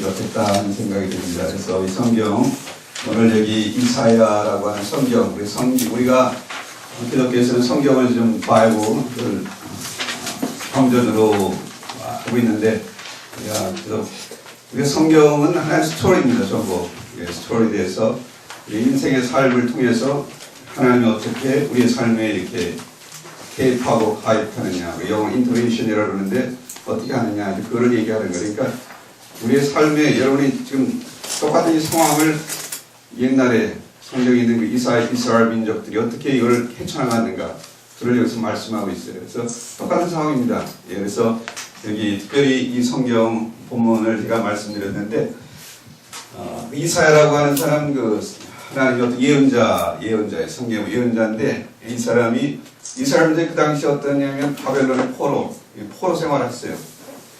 좋겠다 하는 생각이 듭니다. 그래서 이 성경, 오늘 여기 이사야라고 하는 성경, 우리가 기독교에서는 성경을 좀 바이블을 성전으로 하고 있는데, 우리가 성경은 하나의 스토리입니다. 전부 스토리에 대해서 우리 인생의 삶을 통해서 하나님이 어떻게 우리의 삶에 이렇게 개입하고 가입하느냐, 영어 인터벤션이라고 그러는데 어떻게 하느냐, 그걸 얘기하는 거니까 우리의 삶에 여러분이 지금 똑같은 이 상황을 옛날에 성경에 있는 그 이스라엘 민족들이 어떻게 이걸 헤쳐나갔는가, 그걸 여기서 말씀하고 있어요. 그래서 똑같은 상황입니다. 그래서 여기 특별히 이 성경 본문을 제가 말씀드렸는데, 이사야라고 하는 사람, 하나님의 어떤 예언자의 성경 예언자인데, 이 사람이 이스라엘이 그 당시 어떠냐면 바벨론의 포로 생활을 했어요.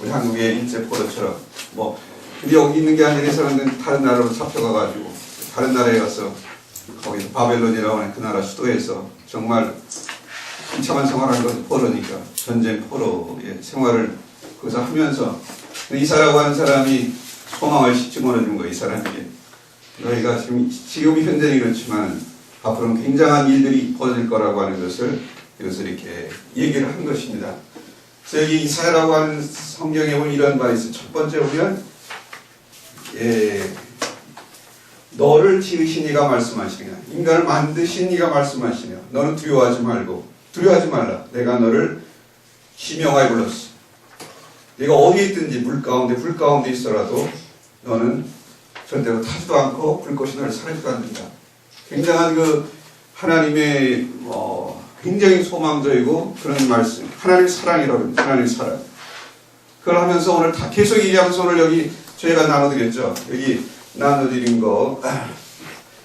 우리 한국의 일제 포로처럼. 근데 여기 있는 게 아니라 이 사람들은 다른 나라로 잡혀가가지고 다른 나라에 가서 거기 바벨론이라고 하는 그 나라 수도에서 정말 비참한 생활을 한 포로니까 전쟁 포로의 생활을 거기서 하면서 이사라고 하는 사람이 소망을 심어준 거예요. 이 사람에게 너희가 지금 현재는 그렇지만 앞으로는 굉장한 일들이 벌어질 거라고 하는 것을 이것을 이렇게 얘기를 한 것입니다. 그래서 여기 이사야라고 하는 성경에 보면 이런 말이 있어요. 첫 번째 보면 너를 지으신 이가 말씀하시냐, 인간을 만드신 이가 말씀하시냐, 너는 두려워하지 말라. 내가 너를 지명하여 불렀어. 네가 어디에 있든지 불 가운데 있어라도 너는 절대로 타지도 않고 불꽃이 너를 사르지도 않는다. 굉장한 하나님의 굉장히 소망적이고 그런 말씀, 하나님의 사랑이라고 합니다. 하나님의 사랑. 그걸 하면서 오늘 다 계속 얘기하면서 오늘 여기 저희가 나눠드렸죠. 여기 나눠드린 거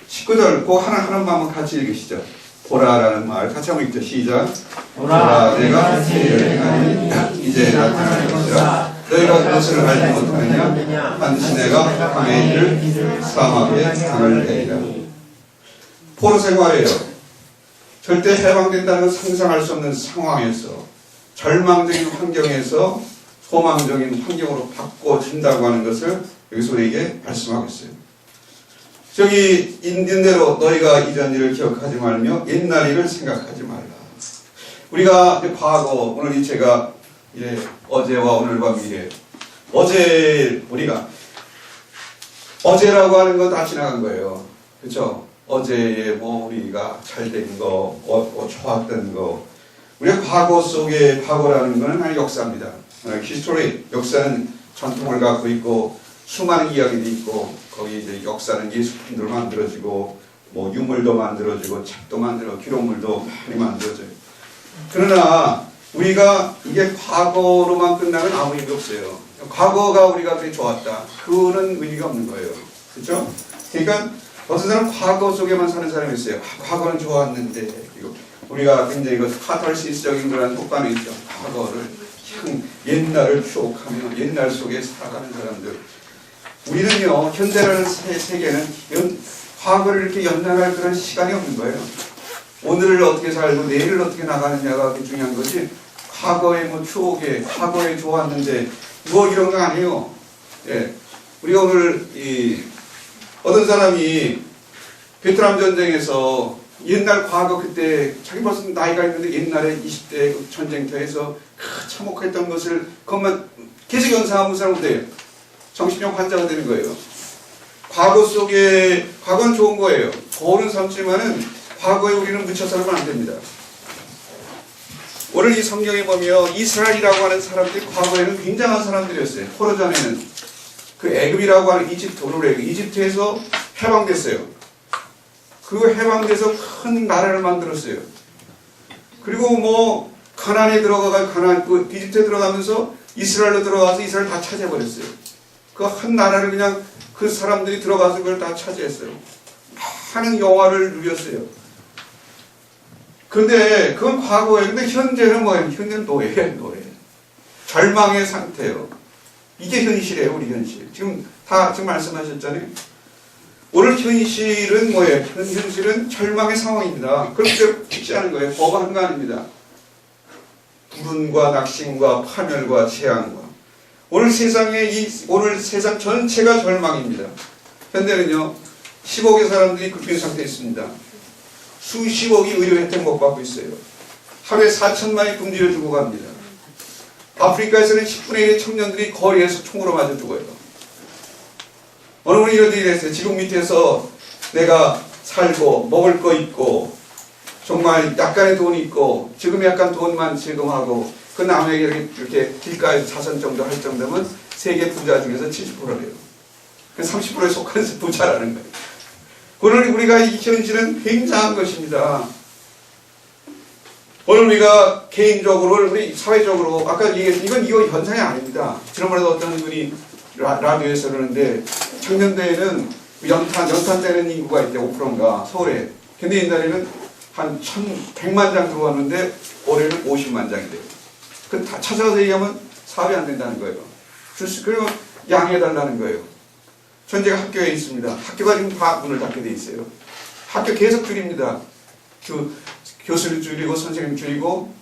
19절 그 하나만 같이 읽으시죠. 보라라는 말 같이 한번 읽죠. 시작. 보라 내가 새 일을 행하니 이제 나타날 것이라. 너희가 그것을 알지 못하느냐. 반드시 내가 강의 일을 사막에 강을 내리라. 포로 생활이에요. 절대 해방된다는 건 상상할 수 없는 상황에서, 절망적인 환경에서 소망적인 환경으로 바꿔진다고 하는 것을 여기서 우리에게 말씀하고 있어요. 저기 있는 대로 너희가 이전 일을 기억하지 말며 옛날 일을 생각하지 말라. 우리가 과거, 오늘이 제가 어제와 오늘과 미래, 어제라고 하는 건 다 지나간 거예요. 그렇죠? 어제에 우리가 잘된 거, 좋았던 거. 우리가 과거 속에, 과거라는 것은 하나의 역사입니다. 히스토리, 역사는 전통을 갖고 있고, 수많은 이야기도 있고, 거기 역사는 예술품들로 만들어지고, 유물도 만들어지고, 책도 만들어지고, 기록물도 많이 만들어져요. 그러나, 우리가 이게 과거로만 끝나면 아무 의미가 없어요. 과거가 우리가 그렇게 좋았다. 그거는 의미가 없는 거예요. 그렇죠? 그러니까, 어떤 사람은 과거 속에만 사는 사람이 있어요. 과거는 좋았는데, 그리고 우리가 굉장히 카탈시스적인 그런 효과는 있죠. 과거를, 옛날을 추억하며 옛날 속에 살아가는 사람들. 우리는요, 현재라는 세계는 과거를 이렇게 연장할 그런 시간이 없는 거예요. 오늘을 어떻게 살고 내일을 어떻게 나가느냐가 중요한 거지, 과거의 추억에, 과거에 좋았는데, 이런 거 아니에요. 우리가 오늘, 어떤 사람이 베트남 전쟁에서 옛날 과거 그때 자기 벌써 나이가 있는데 옛날에 20대 전쟁터에서 참혹했던 것을 그것만 계속 연상하고 사람은 돼요. 정신병 환자가 되는 거예요. 과거는 좋은 거예요. 좋은 삶지만은 과거에 우리는 묻혀 살면 안 됩니다. 오늘 이 성경에 보면 이스라엘이라고 하는 사람들이 과거에는 굉장한 사람들이었어요. 포로 전에는 그 애굽이라고 하는 이집트에서 해방됐어요. 그 해방돼서 큰 나라를 만들었어요. 그리고 가나안에 이집트에 들어가면서 이스라엘로 들어가서 이스라엘 다 차지해버렸어요. 그 한 나라를 그냥 그 사람들이 들어가서 그걸 다 차지했어요. 많은 영화를 누렸어요. 그런데 그건 과거예요. 근데 현재는 뭐예요? 현재는 노예예요. 절망의 상태예요. 이게 현실이에요. 우리 현실. 지금 말씀하셨잖아요. 오늘 현실은 뭐예요? 현실은 절망의 상황입니다. 그렇게 쉽지 않은 거예요. 법은 한가합니다. 불운과 낙심과 파멸과 재앙과 오늘 오늘 세상 전체가 절망입니다. 현대는요, 10억의 사람들이 급빈 상태에 있습니다. 수십억이 의료 혜택 못 받고 있어요. 하루에 4천만이 굶주려 죽어갑니다. 아프리카에서는 10분의 1의 청년들이 거리에서 총으로 맞아 죽어요. 어느 분이 이런 얘기를 했어요. 지금 밑에서 내가 살고 먹을 거 있고 정말 약간의 돈이 있고 지금 약간 돈만 제공하고 그 남에게 이렇게 길가에서 자선 정도 할 정도면 세계 부자 중에서 70%래요. 그 30%에 속한 부자라는 거예요. 오늘 우리가 이 현실은 굉장한 것입니다. 오늘 우리가 개인적으로, 우리 사회적으로, 아까 얘기했던 이거 현상이 아닙니다. 지난번에도 어떤 분이 라디오에서 그러는데, 작년도에는 연탄 되는 인구가 있대, 5%인가, 서울에. 근데 옛날에는 한 100만 장 들어왔는데, 올해는 50만 장이 돼요. 그 다 찾아가서 얘기하면 사업이 안 된다는 거예요. 그리고 양해해달라는 거예요. 전제가 학교에 있습니다. 학교가 지금 다 문을 닫게 돼 있어요. 학교 계속 줄입니다. 교수를 줄이고 선생님 줄이고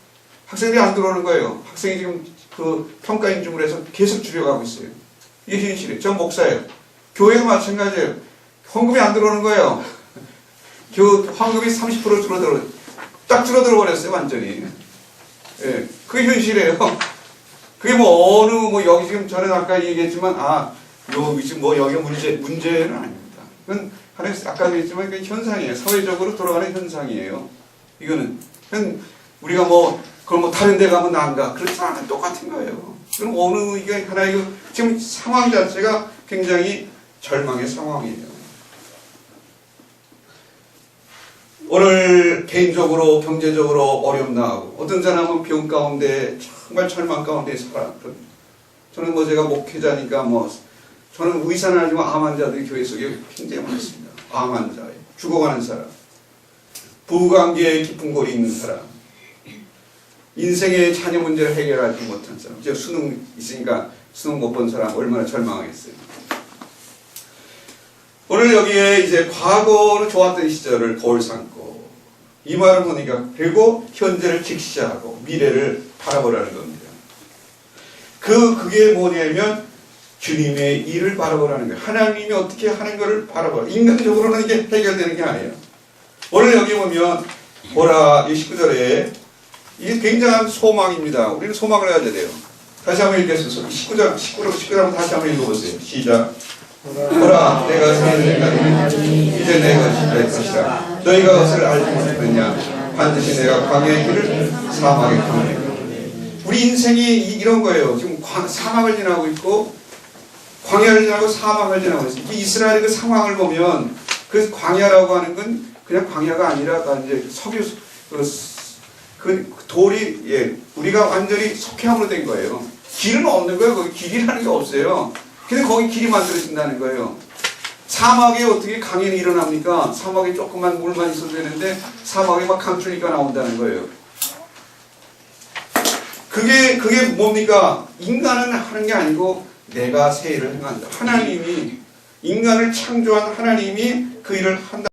학생들이 안 들어오는 거예요. 학생이 지금 그 평가 인증을 해서 계속 줄여가고 있어요. 이게 현실이에요. 전 목사예요. 교회도 마찬가지예요. 헌금이 안 들어오는 거예요. 헌금이 30% 딱 줄어들어 버렸어요. 완전히. 예, 그게 현실이에요. 그게 여기 지금 저는 아까 얘기했지만 여기 지금 여기 문제는 아닙니다. 그건 하나님 아까 얘기했지만 그 현상이에요. 사회적으로 돌아가는 현상이에요. 이거는 우리가 그걸 다른 데 가면 나은가 그렇지 않아요. 똑같은 거예요. 그럼 이게 하나의 지금 상황 자체가 굉장히 절망의 상황이에요. 오늘 개인적으로 경제적으로 어려움 나고 어떤 사람은 병 가운데 정말 절망 가운데 살았거든요. 저는 제가 목회자니까 저는 의사는 아니지만 암 환자들이 교회 속에 굉장히 많습니다. 암 환자, 죽어가는 사람, 부부관계에 깊은 골이 있는 사람, 인생의 자녀 문제를 해결하지 못한 사람, 이제 수능 있으니까 수능 못 본 사람 얼마나 절망하겠어요. 오늘 여기에 이제 과거로 좋았던 시절을 거울 삼고 이 말은 보니까 그리고 현재를 직시하고 미래를 바라보라는 겁니다. 그게 뭐냐면 주님의 일을 바라보라는 거예요. 하나님이 어떻게 하는 것을 바라보라. 인간적으로는 이게 해결되는 게 아니에요. 오늘 여기 보면 보라 19절에 이게 굉장한 소망입니다. 우리는 소망을 가져야 돼요. 다시 한번 읽겠습니다. 19절 다시 한번 읽어보세요. 시작. 보라 내가 생각하니 이제 내 것이 될 것이라. 너희가 그것을 알지 못했느냐. 반드시 내가 광야의 길을 사막에 가느니라. 우리 인생이 이런 거예요. 지금 사막을 지나고 있고 광야를 지나고 사막을 지나고 있어요. 이스라엘의 그 상황을 보면 그 광야라고 하는 건 그냥 광야가 아니라 이제 그 돌이 우리가 완전히 속회함으로 된 거예요. 길은 없는 거예요. 거기 길이라는 게 없어요. 근데 거기 길이 만들어진다는 거예요. 사막에 어떻게 강연이 일어납니까? 사막에 조그만 물만 있어도 되는데 사막에 막 강줄기가 나온다는 거예요. 그게 뭡니까? 인간은 하는 게 아니고 내가 새 일을 행한다. 하나님이 인간을 창조한 하나님이 그 일을 한다.